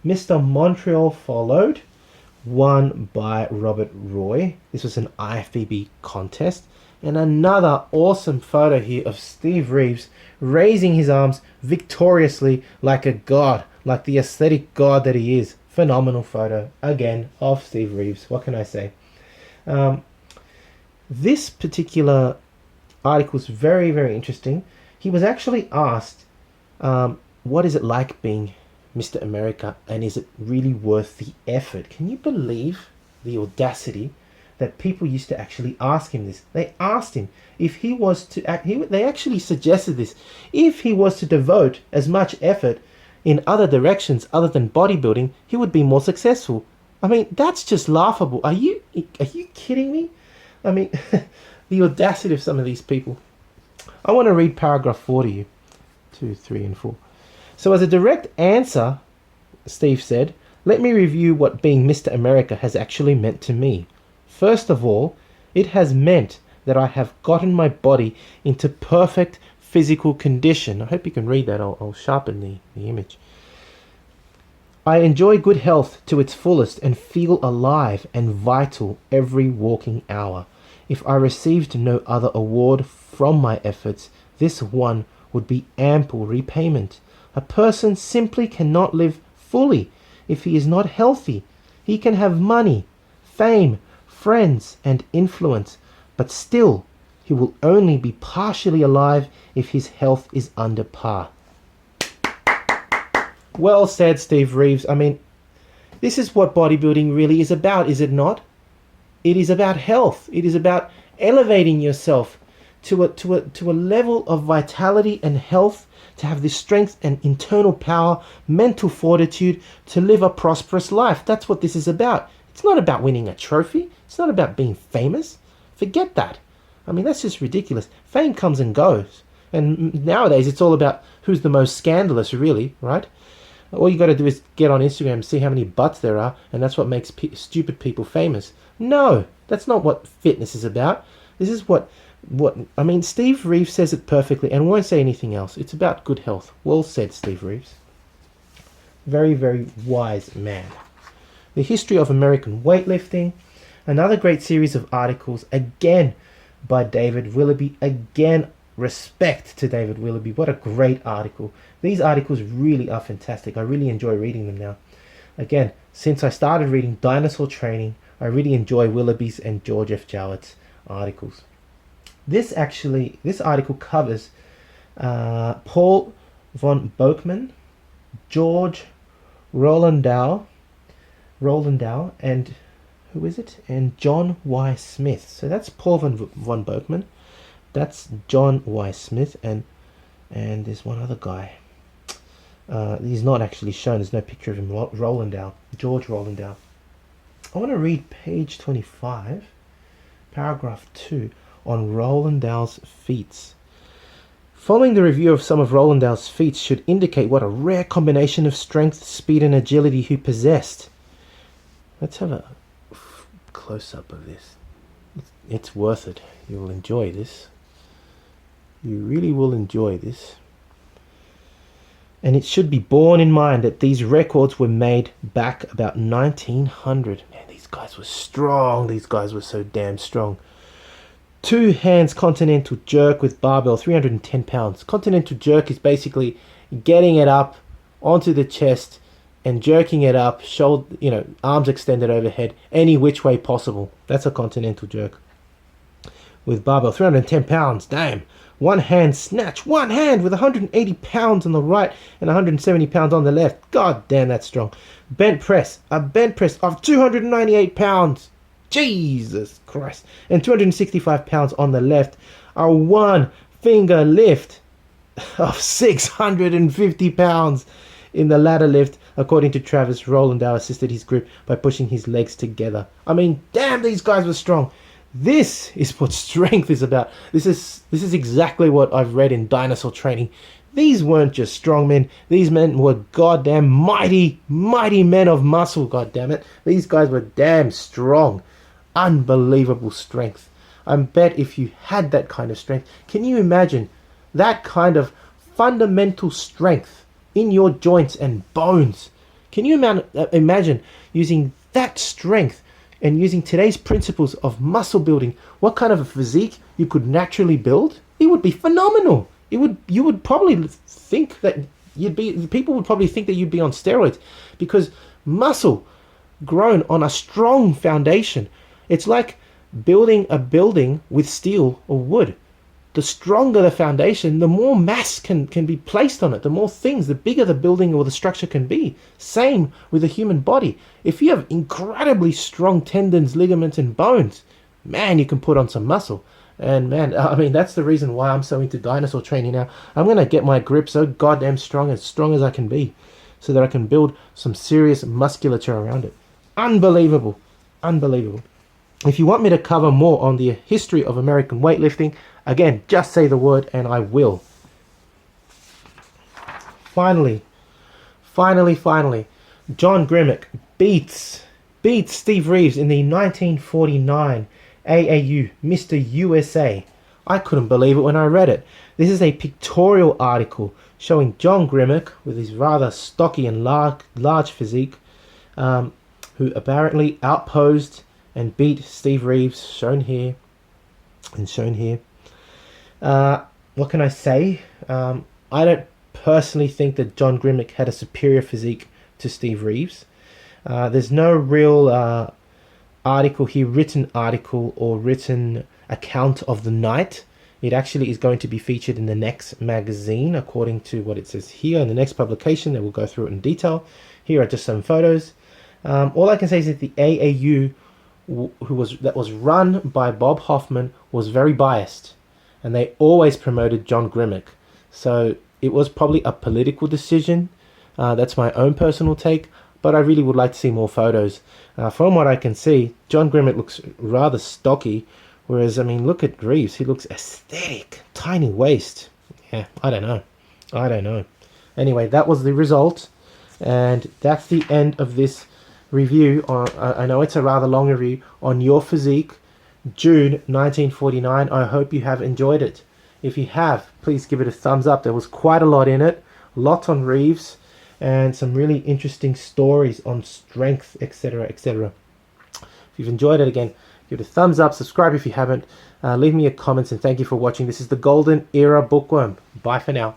Mr. Montreal followed, won by Robert Roy. This was an IFBB contest. And another awesome photo here of Steve Reeves raising his arms victoriously like a god, like the aesthetic god that he is. Phenomenal photo, again, of Steve Reeves. What can I say? This particular article is very, very interesting. He was actually asked, what is it like being Mr. America, and is it really worth the effort? Can you believe the audacity that people used to actually ask him this? They asked him if he was to act, they actually suggested this, if he was to devote as much effort in other directions other than bodybuilding, he would be more successful. I mean, that's just laughable. Are you kidding me? I mean, the audacity of some of these people. I want to read paragraph 4 to you. 2, 3, and 4. So as a direct answer, Steve said, let me review what being Mr. America has actually meant to me. First of all, it has meant that I have gotten my body into perfect physical condition. I hope you can read that. I'll sharpen the image. I enjoy good health to its fullest and feel alive and vital every walking hour. If I received no other award from my efforts, this one would be ample repayment. A person simply cannot live fully if he is not healthy. He can have money, fame, friends, and influence, but still he will only be partially alive if his health is under par. Well said, Steve Reeves. I mean, this is what bodybuilding really is about, is it not? It is about health. It is about elevating yourself to a level of vitality and health, to have this strength and internal power, mental fortitude, to live a prosperous life. That's what this is about. It's not about winning a trophy. It's not about being famous. Forget that. I mean, that's just ridiculous. Fame comes and goes. And nowadays, it's all about who's the most scandalous, really, right? All you got to do is get on Instagram and see how many butts there are, and that's what makes stupid people famous. No, that's not what fitness is about. This is what I mean, Steve Reeves says it perfectly and won't say anything else. It's about good health. Well said, Steve Reeves. Very, very wise man. The History of American Weightlifting. Another great series of articles, again by David Willoughby. Again, respect to David Willoughby. What a great article. These articles really are fantastic. I really enjoy reading them now. Again, since I started reading Dinosaur Training, I really enjoy Willoughby's and George F. Jowett's articles. This article covers Paul von Boeckmann, George Rolandow, and who is it? And John Y. Smith. So that's Paul von Boeckmann. That's John Y. Smith, and there's one other guy. He's not actually shown. There's no picture of him. Rolandow, George Rolandow. I want to read page 25, paragraph 2. On Rolandow's feats. Following the review of some of Rolandow's feats should indicate what a rare combination of strength, speed, and agility he possessed. Let's have a close-up of this. It's worth it. You will enjoy this. You really will enjoy this. And it should be borne in mind that these records were made back about 1900. Man, these guys were strong. These guys were so damn strong. 2 hands continental jerk with barbell, 310 pounds. Continental jerk is basically getting it up onto the chest and jerking it up, shoulder, arms extended overhead, any which way possible. That's a continental jerk. With barbell, 310 pounds, damn. 1 hand snatch, 1 hand with 180 pounds on the right and 170 pounds on the left. God damn, that's strong. Bent press, a bent press of 298 pounds. Jesus Christ. And 265 pounds on the left. A 1 finger lift of 650 pounds in the ladder lift. According to Travis, Rolandow assisted his group by pushing his legs together. I mean, damn, these guys were strong. This is what strength is about. This is exactly what I've read in Dinosaur Training. These weren't just strong men. These men were goddamn mighty, mighty men of muscle, goddammit. These guys were damn strong. Unbelievable strength. I bet if you had that kind of strength, can you imagine that kind of fundamental strength in your joints and bones? Can you imagine using that strength and using today's principles of muscle building, what kind of a physique you could naturally build? It would be phenomenal. You would probably think that people would probably think that you'd be on steroids, because muscle grown on a strong foundation, it's like building a building with steel or wood. The stronger the foundation, the more mass can be placed on it, the more things, the bigger the building or the structure can be. Same with the human body. If you have incredibly strong tendons, ligaments, and bones, man, you can put on some muscle. And man, I mean, that's the reason why I'm so into dinosaur training now. I'm going to get my grip so goddamn strong as I can be, so that I can build some serious musculature around it. Unbelievable. Unbelievable. If you want me to cover more on the history of American weightlifting, again, just say the word and I will. Finally, John Grimek beats Steve Reeves in the 1949 AAU Mr. USA. I couldn't believe it when I read it. This is a pictorial article showing John Grimek with his rather stocky and large physique, who apparently outposed and beat Steve Reeves, shown here and shown here. What can I say? I don't personally think that John Grimek had a superior physique to Steve Reeves. There's no real article here, written article or written account of the night. It actually is going to be featured in the next magazine, according to what it says here in the next publication. That we'll go through it in detail. Here are just some photos. All I can say is that the AAU that was run by Bob Hoffman was very biased, and they always promoted John Grimek. So it was probably a political decision. That's my own personal take, but I really would like to see more photos. From what I can see, John Grimek looks rather stocky, whereas, I mean, look at Reeves. He looks aesthetic, tiny waist. Yeah, I don't know. Anyway, that was the result, and that's the end of this review. I know it's a rather long review on Your Physique, June 1949. I hope you have enjoyed it. If you have, please give it a thumbs up. There was quite a lot in it, lots on Reeves, and some really interesting stories on strength, etc., etc. If you've enjoyed it, again, give it a thumbs up, subscribe if you haven't, leave me a comment, and thank you for watching. This is the Golden Era Bookworm. Bye for now.